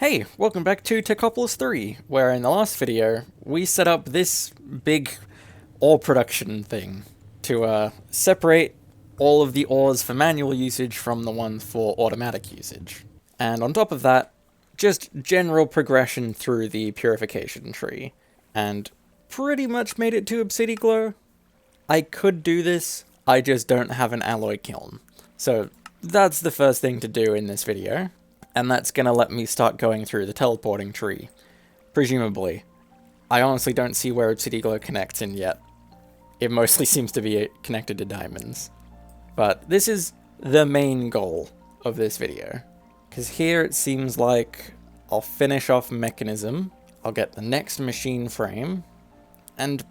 Hey, welcome back to Techopolis 3, where in the last video, we set up this big ore production thing to separate all of the ores for manual usage from the ones for automatic usage. And on top of that, just general progression through the purification tree. And pretty much made it to Obsidian Glow. I could do this, I just don't have an alloy kiln. So that's the first thing to do in this video. And that's gonna let me start going through the teleporting tree. Presumably. I honestly don't see where Obsidian Glow connects in yet. It mostly seems to be connected to diamonds. But this is the main goal of this video. Because here it seems like I'll finish off Mechanism, I'll get the next machine frame, and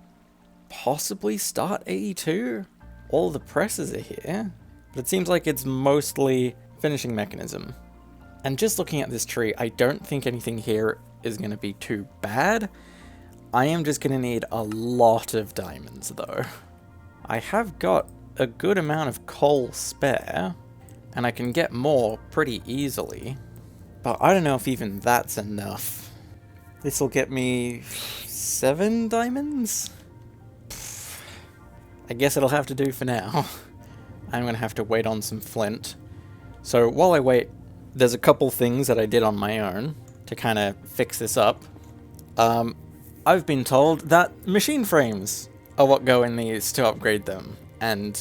possibly start 82. All the presses are here, but it seems like it's mostly finishing Mechanism. And just looking at this tree, I don't think anything here is going to be too bad. I am just going to need a lot of diamonds, though. I have got a good amount of coal spare, and I can get more pretty easily. But I don't know if even that's enough. This will get me 7 diamonds? I guess it'll have to do for now. I'm going to have to wait on some flint. So while I wait, there's a couple things that I did on my own to kind of fix this up. I've been told that machine frames are what go in these to upgrade them. And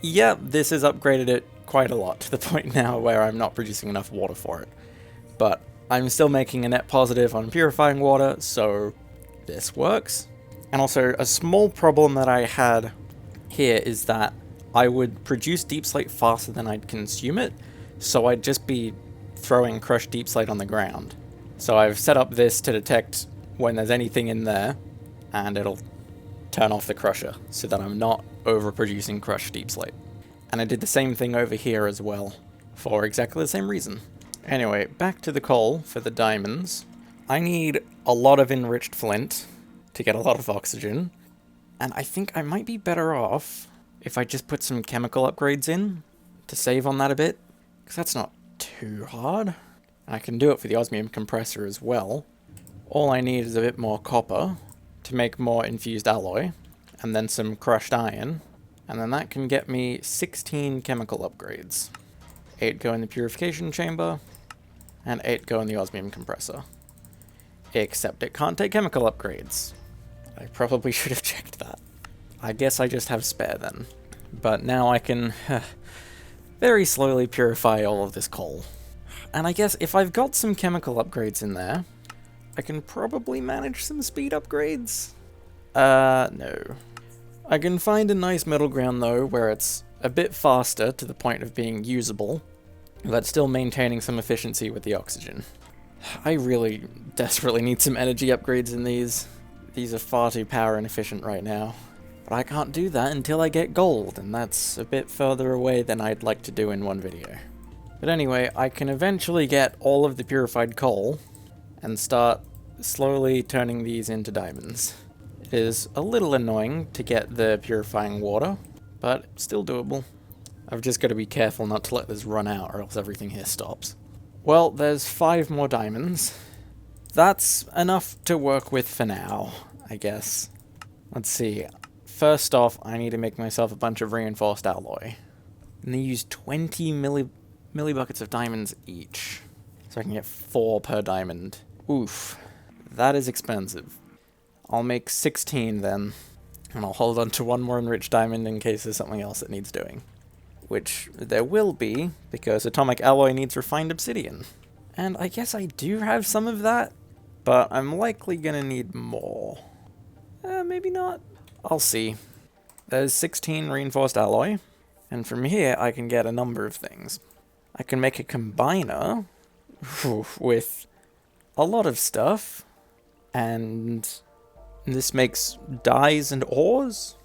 yeah, this has upgraded it quite a lot to the point now where I'm not producing enough water for it. But I'm still making a net positive on purifying water, so this works. And also, a small problem that I had here is that I would produce deep slate faster than I'd consume it, so I'd just be throwing crushed deep slate on the ground. So I've set up this to detect when there's anything in there, and it'll turn off the crusher, so that I'm not overproducing crushed deep slate. And I did the same thing over here as well, for exactly the same reason. Anyway, back to the coal for the diamonds. I need a lot of enriched flint to get a lot of oxygen, and I think I might be better off if I just put some chemical upgrades in to save on that a bit. Because that's not too hard. And I can do it for the osmium compressor as well. All I need is a bit more copper to make more infused alloy, and then some crushed iron, and then that can get me 16 chemical upgrades. 8 go in the purification chamber, and 8 go in the osmium compressor. Except it can't take chemical upgrades. I probably should have checked that. I guess I just have spare then. But now I can very slowly purify all of this coal. And I guess if I've got some chemical upgrades in there, I can probably manage some speed upgrades? No. I can find a nice middle ground though, where it's a bit faster to the point of being usable, but still maintaining some efficiency with the oxygen. I really desperately need some energy upgrades in these. These are far too power inefficient right now. But I can't do that until I get gold, and that's a bit further away than I'd like to do in one video. But anyway, I can eventually get all of the purified coal and start slowly turning these into diamonds. It is a little annoying to get the purifying water, but still doable. I've just got to be careful not to let this run out or else everything here stops. Well, there's 5 more diamonds. That's enough to work with for now, I guess. Let's see. First off, I need to make myself a bunch of reinforced alloy. And they use 20 millibuckets of diamonds each. So I can get 4 per diamond. Oof. That is expensive. I'll make 16 then. And I'll hold on to 1 more enriched diamond in case there's something else that needs doing. Which there will be, because atomic alloy needs refined obsidian. And I guess I do have some of that, but I'm likely gonna need more. Maybe not. I'll see. There's 16 reinforced alloy, and from here I can get a number of things. I can make a combiner with a lot of stuff, and this makes dyes and ores?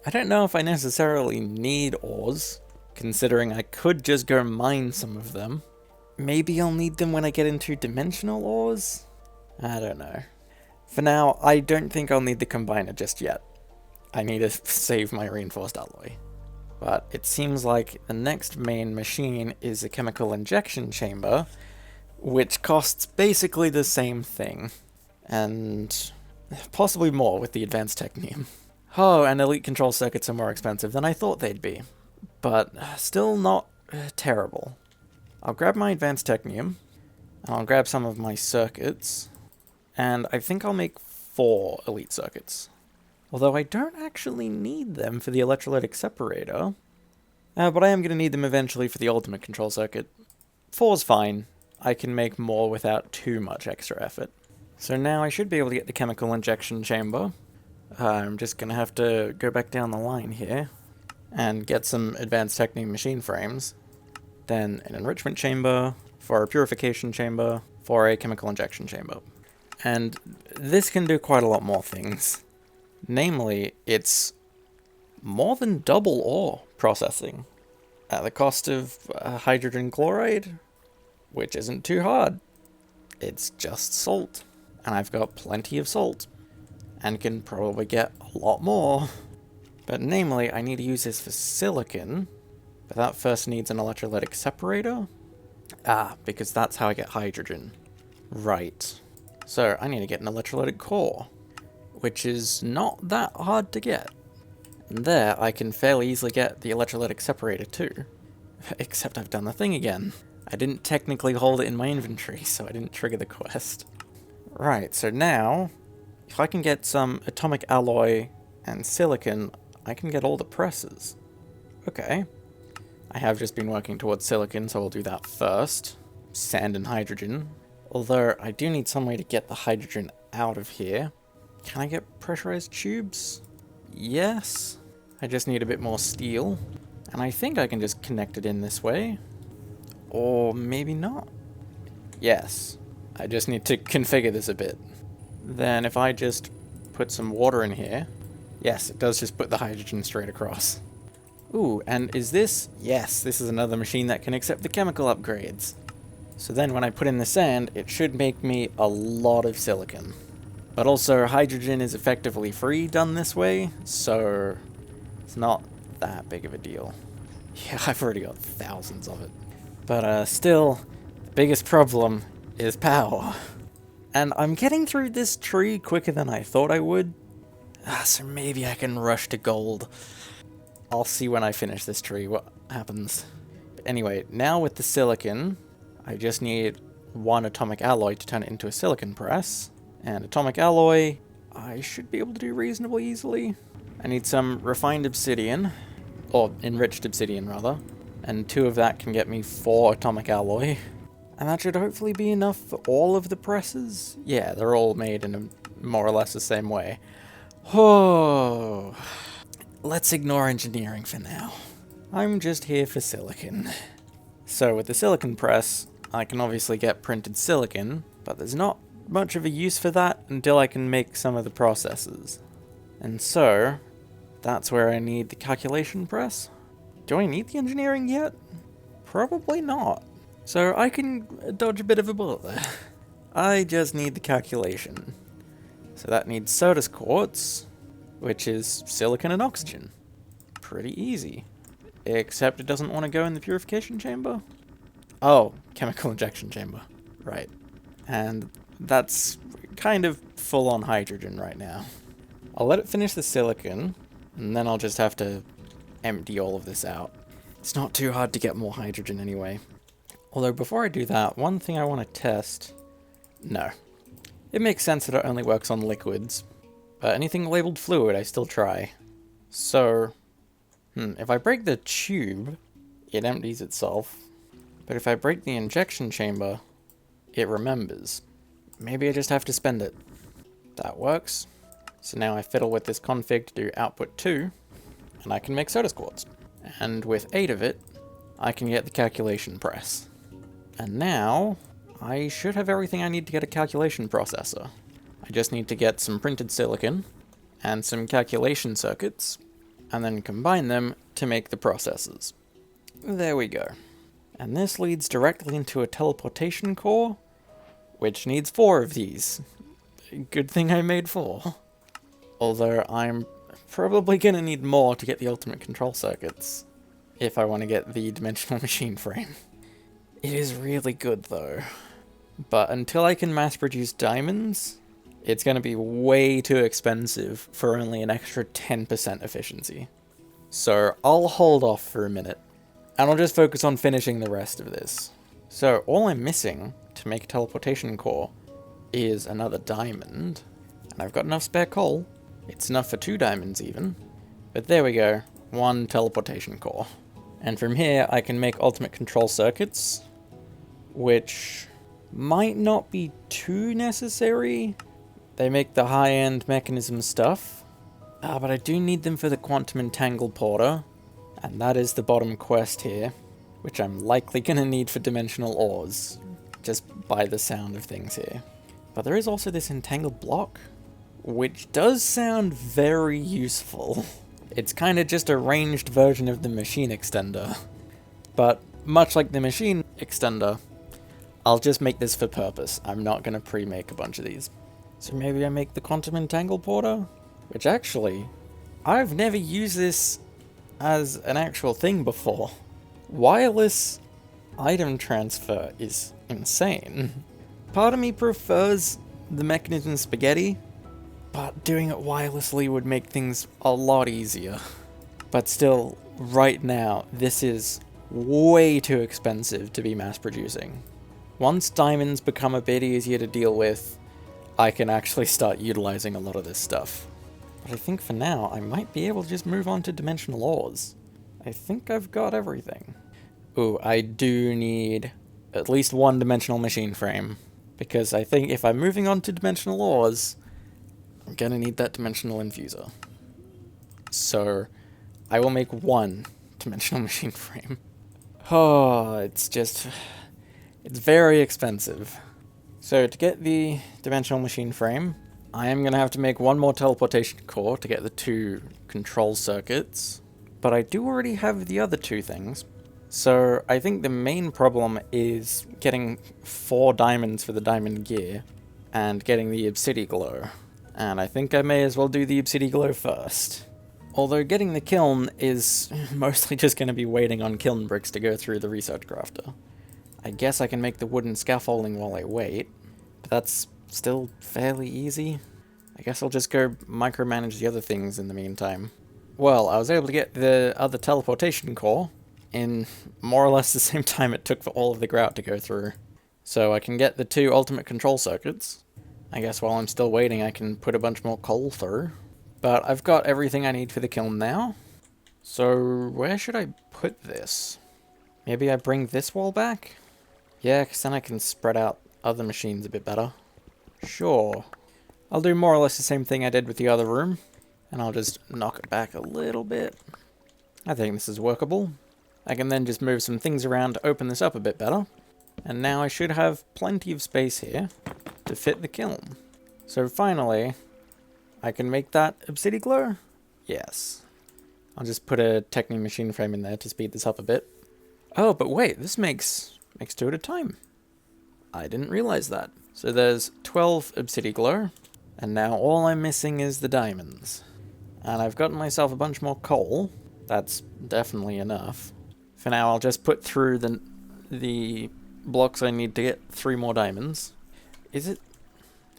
I don't know if I necessarily need ores, considering I could just go mine some of them. Maybe I'll need them when I get into dimensional ores? I don't know. For now, I don't think I'll need the combiner just yet. I need to save my reinforced alloy. But it seems like the next main machine is a chemical injection chamber, which costs basically the same thing, and possibly more with the advanced technium. Oh, and elite control circuits are more expensive than I thought they'd be, but still not terrible. I'll grab my advanced technium, and I'll grab some of my circuits, and I think I'll make 4 elite circuits. Although I don't actually need them for the electrolytic separator, but I am going to need them eventually for the ultimate control circuit. 4's fine. I can make more without too much extra effort. So now I should be able to get the chemical injection chamber. I'm just going to have to go back down the line here and get some advanced technique machine frames. Then an enrichment chamber, for a purification chamber, for a chemical injection chamber. And this can do quite a lot more things. Namely, it's more than double ore processing at the cost of hydrogen chloride, which isn't too hard. It's just salt. And I've got plenty of salt, and can probably get a lot more. But namely, I need to use this for silicon, but that first needs an electrolytic separator. Because that's how I get hydrogen. Right. So I need to get an electrolytic core, which is not that hard to get. And there, I can fairly easily get the electrolytic separator too. Except I've done the thing again. I didn't technically hold it in my inventory, so I didn't trigger the quest. Right, so now, if I can get some atomic alloy and silicon, I can get all the presses. Okay. I have just been working towards silicon, so I'll do that first. Sand and hydrogen. Although, I do need some way to get the hydrogen out of here. Can I get pressurized tubes? Yes. I just need a bit more steel. And I think I can just connect it in this way. Or maybe not. Yes. I just need to configure this a bit. Then if I just put some water in here... Yes, it does just put the hydrogen straight across. Ooh, and is this... Yes, this is another machine that can accept the chemical upgrades. So then when I put in the sand, it should make me a lot of silicon. But also, hydrogen is effectively free done this way, so it's not that big of a deal. Yeah, I've already got thousands of it. But still, the biggest problem is power. And I'm getting through this tree quicker than I thought I would. So maybe I can rush to gold. I'll see when I finish this tree what happens. But anyway, now with the silicon, I just need 1 atomic alloy to turn it into a silicon press. And atomic alloy, I should be able to do reasonably easily. I need some refined obsidian, or enriched obsidian rather, and 2 of that can get me 4 atomic alloy. And that should hopefully be enough for all of the presses. Yeah, they're all made in a more or less the same way. Oh, let's ignore engineering for now. I'm just here for silicon. So with the silicon press, I can obviously get printed silicon, but there's not much of a use for that until I can make some of the processes. And so, that's where I need the calculation press. Do I need the engineering yet? Probably not. So I can dodge a bit of a bullet there. I just need the calculation. So that needs Sodas quartz, which is silicon and oxygen. Pretty easy. Except it doesn't want to go in the purification chamber. Oh, chemical injection chamber. Right. And that's kind of full on hydrogen right now. I'll let it finish the silicon, and then I'll just have to empty all of this out. It's not too hard to get more hydrogen anyway. Although before I do that, one thing I want to test... No. It makes sense that it only works on liquids, but anything labeled fluid I still try. So, if I break the tube, it empties itself, but if I break the injection chamber, it remembers. Maybe I just have to spend it. That works. So now I fiddle with this config to do output 2, and I can make Sodas quartz. And with 8 of it, I can get the calculation press. And now, I should have everything I need to get a calculation processor. I just need to get some printed silicon, and some calculation circuits, and then combine them to make the processors. There we go. And this leads directly into a teleportation core, which needs 4 of these. Good thing I made 4. Although I'm probably going to need more to get the ultimate control circuits, if I want to get the dimensional machine frame. It is really good though. But until I can mass produce diamonds, it's going to be way too expensive for only an extra 10% efficiency. So I'll hold off for a minute, and I'll just focus on finishing the rest of this. So all I'm missing to make a teleportation core is another diamond, and I've got enough spare coal. It's enough for 2 diamonds even. But there we go, 1 teleportation core. And from here I can make ultimate control circuits, which might not be too necessary. They make the high-end mechanism stuff. But I do need them for the quantum entangle porter, and that is the bottom quest here, which I'm likely going to need for dimensional ores, just by the sound of things here. But there is also this entangled block, which does sound very useful. It's kind of just a ranged version of the machine extender. But much like the machine extender, I'll just make this for purpose. I'm not going to pre-make a bunch of these. So maybe I make the quantum entangle porter? Which actually, I've never used this as an actual thing before. Wireless item transfer is insane. Part of me prefers the mechanism spaghetti, but doing it wirelessly would make things a lot easier. But still, right now, this is way too expensive to be mass producing. Once diamonds become a bit easier to deal with, I can actually start utilizing a lot of this stuff. But I think for now, I might be able to just move on to dimensional ores. I think I've got everything. Ooh, I do need at least 1 dimensional machine frame, because I think if I'm moving on to dimensional ores, I'm gonna need that dimensional infuser. So, I will make 1 dimensional machine frame. Oh, it's very expensive. So to get the dimensional machine frame, I am going to have to make 1 more teleportation core to get the 2 control circuits. But I do already have the other 2 things. So I think the main problem is getting 4 diamonds for the diamond gear and getting the Obsidiglow. And I think I may as well do the Obsidiglow first. Although getting the kiln is mostly just going to be waiting on kiln bricks to go through the research crafter. I guess I can make the wooden scaffolding while I wait, but that's still fairly easy. I guess I'll just go micromanage the other things in the meantime. Well, I was able to get the other teleportation core in more or less the same time it took for all of the grout to go through. So I can get the 2 ultimate control circuits. I guess while I'm still waiting I can put a bunch more coal through. But I've got everything I need for the kiln now. So where should I put this? Maybe I bring this wall back? Yeah, because then I can spread out other machines a bit better. Sure. I'll do more or less the same thing I did with the other room, and I'll just knock it back a little bit. I think this is workable. I can then just move some things around to open this up a bit better, and now I should have plenty of space here to fit the kiln. So finally, I can make that Obsidiglow? Yes. I'll just put a Techni machine frame in there to speed this up a bit. Oh, but wait, this makes 2 at a time. I didn't realize that. So there's 12 Obsidiglow, and now all I'm missing is the diamonds. And I've gotten myself a bunch more coal. That's definitely enough. For now, I'll just put through the blocks I need to get 3 more diamonds. Is it...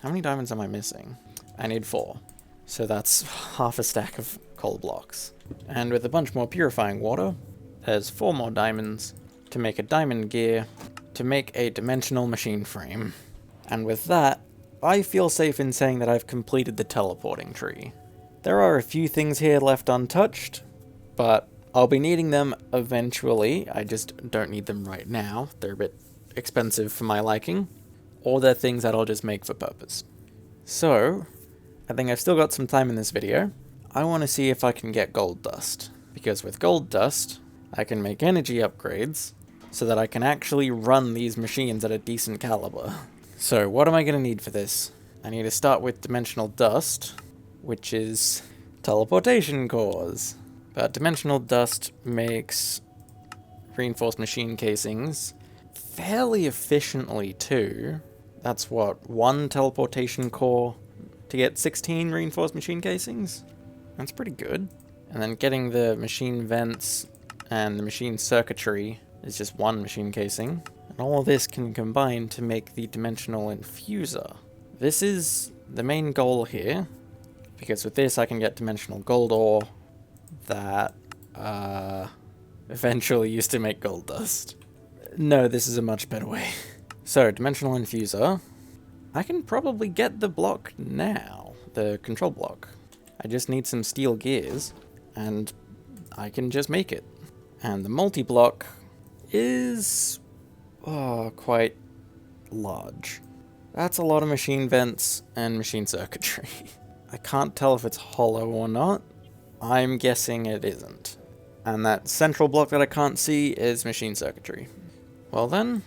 How many diamonds am I missing? I need 4. So that's half a stack of coal blocks. And with a bunch more purifying water, there's 4 more diamonds to make a diamond gear, to make a dimensional machine frame. And with that, I feel safe in saying that I've completed the teleporting tree. There are a few things here left untouched, but I'll be needing them eventually. I just don't need them right now. They're a bit expensive for my liking, or they're things that I'll just make for purpose. So, I think I've still got some time in this video. I want to see if I can get gold dust, because with gold dust, I can make energy upgrades, so that I can actually run these machines at a decent caliber. So what am I going to need for this? I need to start with dimensional dust, which is teleportation cores. But dimensional dust makes reinforced machine casings fairly efficiently too. That's what, 1 teleportation core to get 16 reinforced machine casings? That's pretty good. And then getting the machine vents and the machine circuitry is just 1 machine casing. And all of this can combine to make the dimensional infuser. This is the main goal here, because with this I can get dimensional gold ore that eventually used to make gold dust. No, this is a much better way. So, dimensional infuser. I can probably get the block now, the control block. I just need some steel gears, and I can just make it. And the multi-block is quite large. That's a lot of machine vents and machine circuitry. I can't tell if it's hollow or not. I'm guessing it isn't. And that central block that I can't see is machine circuitry. Well then,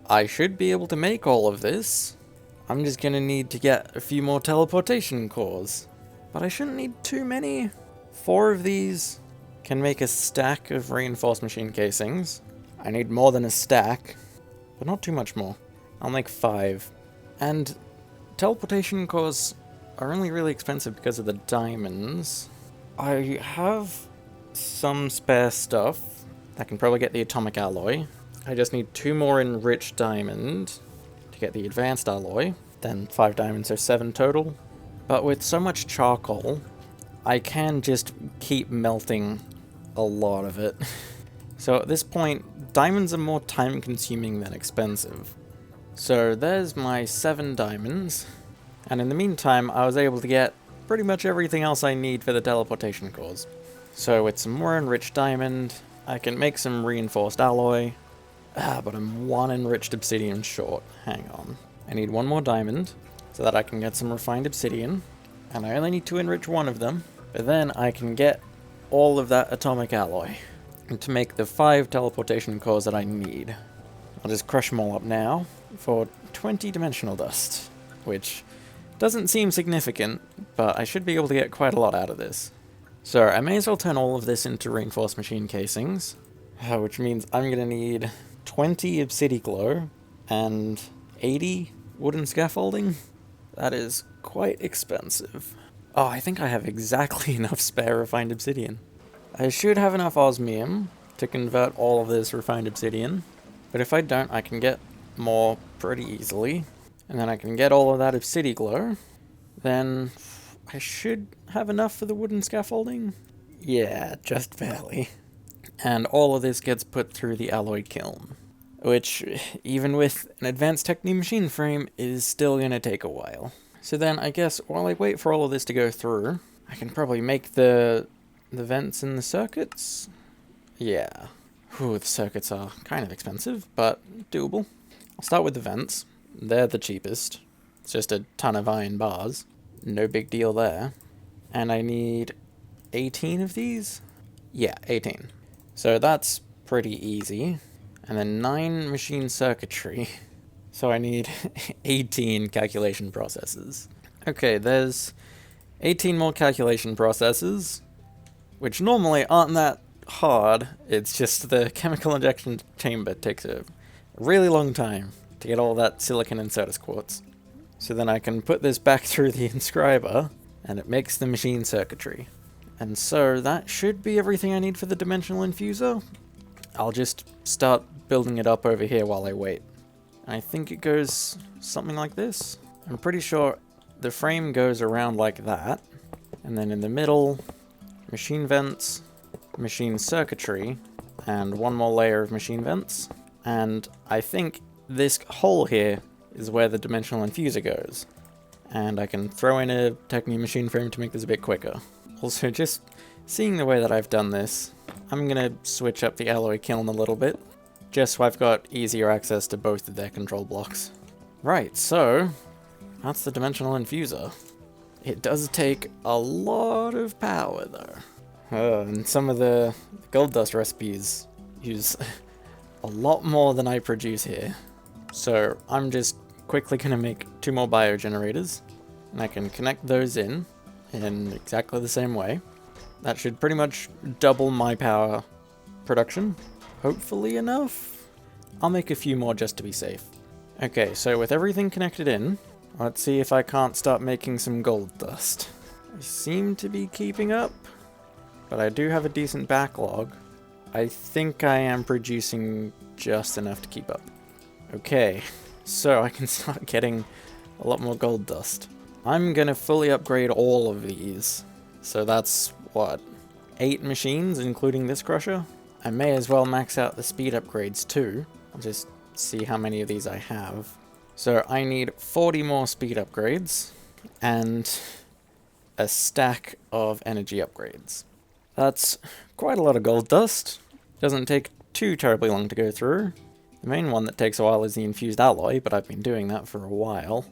I should be able to make all of this. I'm just gonna need to get a few more teleportation cores. But I shouldn't need too many. 4 of these can make a stack of reinforced machine casings. I need more than a stack, but not too much more. I'll make 5. And teleportation cores are only really expensive because of the diamonds. I have some spare stuff that can probably get the atomic alloy. I just need 2 more enriched diamond to get the advanced alloy. Then 5 diamonds, so 7 total. But with so much charcoal, I can just keep melting a lot of it. So at this point, diamonds are more time consuming than expensive. So there's my 7 diamonds. And in the meantime, I was able to get pretty much everything else I need for the teleportation cores. So with some more enriched diamond, I can make some reinforced alloy. But I'm 1 enriched obsidian short. Hang on. I need 1 more diamond, so that I can get some refined obsidian. And I only need to enrich 1 of them. But then I can get all of that atomic alloy to make the 5 teleportation cores that I need. I'll just crush them all up now for 20 dimensional dust, which doesn't seem significant, but I should be able to get quite a lot out of this. So I may as well turn all of this into reinforced machine casings, which means I'm going to need 20 obsidiglow and 80 wooden scaffolding. That is quite expensive. Oh, I think I have exactly enough spare refined obsidian. I should have enough osmium to convert all of this refined obsidian, but if I don't, I can get more pretty easily. And then I can get all of that obsidiglow. Then I should have enough for the wooden scaffolding. Yeah, just barely. And all of this gets put through the alloy kiln, which, even with an advanced Techni machine frame, is still going to take a while. So then I guess while I wait for all of this to go through, I can probably make the vents and the circuits. Yeah. Whew, the circuits are kind of expensive, but doable. I'll start with the vents. They're the cheapest. It's just a ton of iron bars. No big deal there. And I need 18 of these? Yeah, 18. So that's pretty easy. And then 9 machine circuitry. So I need 18 calculation processes. Okay, there's 18 more calculation processes, which normally aren't that hard. It's just the chemical injection chamber takes a really long time to get all that silicon and Certus quartz. So then I can put this back through the inscriber, and it makes the machine circuitry. And so that should be everything I need for the dimensional infuser. I'll just start building it up over here while I wait. I think it goes something like this. I'm pretty sure the frame goes around like that. And then in the middle, machine vents, machine circuitry, and 1 more layer of machine vents. And I think this hole here is where the dimensional infuser goes. And I can throw in a Techni machine frame to make this a bit quicker. Also, just seeing the way that I've done this, I'm gonna switch up the alloy kiln a little bit, just so I've got easier access to both of their control blocks. Right, so that's the dimensional infuser. It does take a lot of power though. And some of the gold dust recipes use a lot more than I produce here. So I'm just quickly gonna make 2 more biogenerators, and I can connect those in exactly the same way. That should pretty much double my power production. Hopefully enough. I'll make a few more just to be safe. Okay, so with everything connected in, let's see if I can't start making some gold dust. I seem to be keeping up, but I do have a decent backlog. I think I am producing just enough to keep up. Okay, so I can start getting a lot more gold dust. I'm gonna fully upgrade all of these. So that's, what, 8 machines, including this crusher? I may as well max out the speed upgrades too. I'll just see how many of these I have. So I need 40 more speed upgrades, and a stack of energy upgrades. That's quite a lot of gold dust. Doesn't take too terribly long to go through. The main one that takes a while is the infused alloy, but I've been doing that for a while.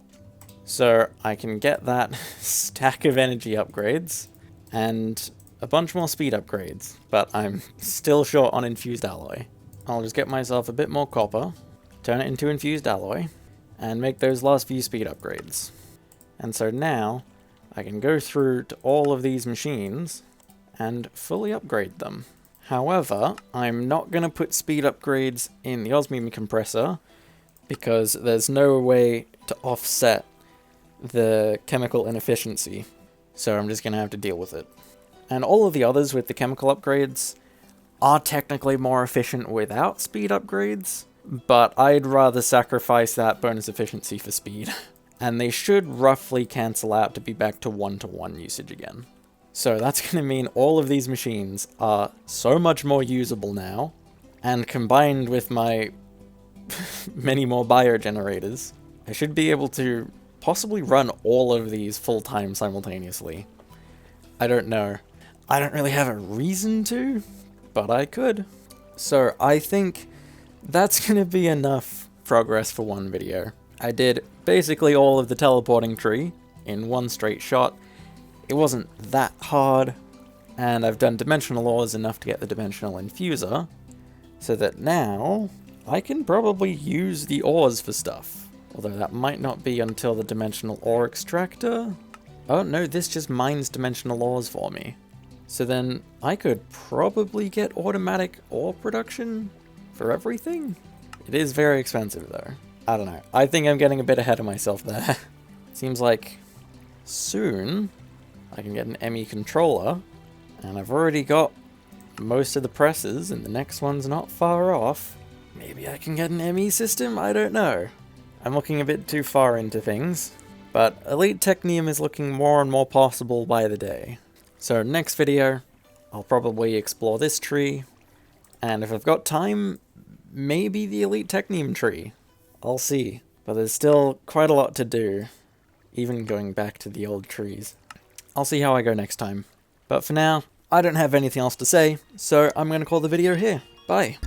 So I can get that stack of energy upgrades, and a bunch more speed upgrades, but I'm still short on infused alloy. I'll just get myself a bit more copper, turn it into infused alloy, and make those last few speed upgrades. And so now, I can go through to all of these machines and fully upgrade them. However, I'm not going to put speed upgrades in the osmium compressor because there's no way to offset the chemical inefficiency. So I'm just going to have to deal with it. And all of the others with the chemical upgrades are technically more efficient without speed upgrades, but I'd rather sacrifice that bonus efficiency for speed. And they should roughly cancel out to be back to 1-to-1 usage again. So that's going to mean all of these machines are so much more usable now, and combined with my many more biogenerators, I should be able to possibly run all of these full-time simultaneously. I don't know. I don't really have a reason to, but I could. So I think that's going to be enough progress for one video. I did basically all of the teleporting tree in one straight shot. It wasn't that hard, and I've done dimensional ores enough to get the dimensional infuser, so that now I can probably use the ores for stuff. Although that might not be until the dimensional ore extractor. Oh no, this just mines dimensional ores for me. So then I could probably get automatic ore production for everything? It is very expensive though. I don't know. I think I'm getting a bit ahead of myself there. Seems like soon I can get an ME controller, and I've already got most of the presses, and the next one's not far off. Maybe I can get an ME system? I don't know. I'm looking a bit too far into things, but Elite Technium is looking more and more possible by the day. So next video, I'll probably explore this tree, and if I've got time, maybe the Elite Technium tree. I'll see. But there's still quite a lot to do, even going back to the old trees. I'll see how I go next time. But for now, I don't have anything else to say, so I'm going to call the video here. Bye.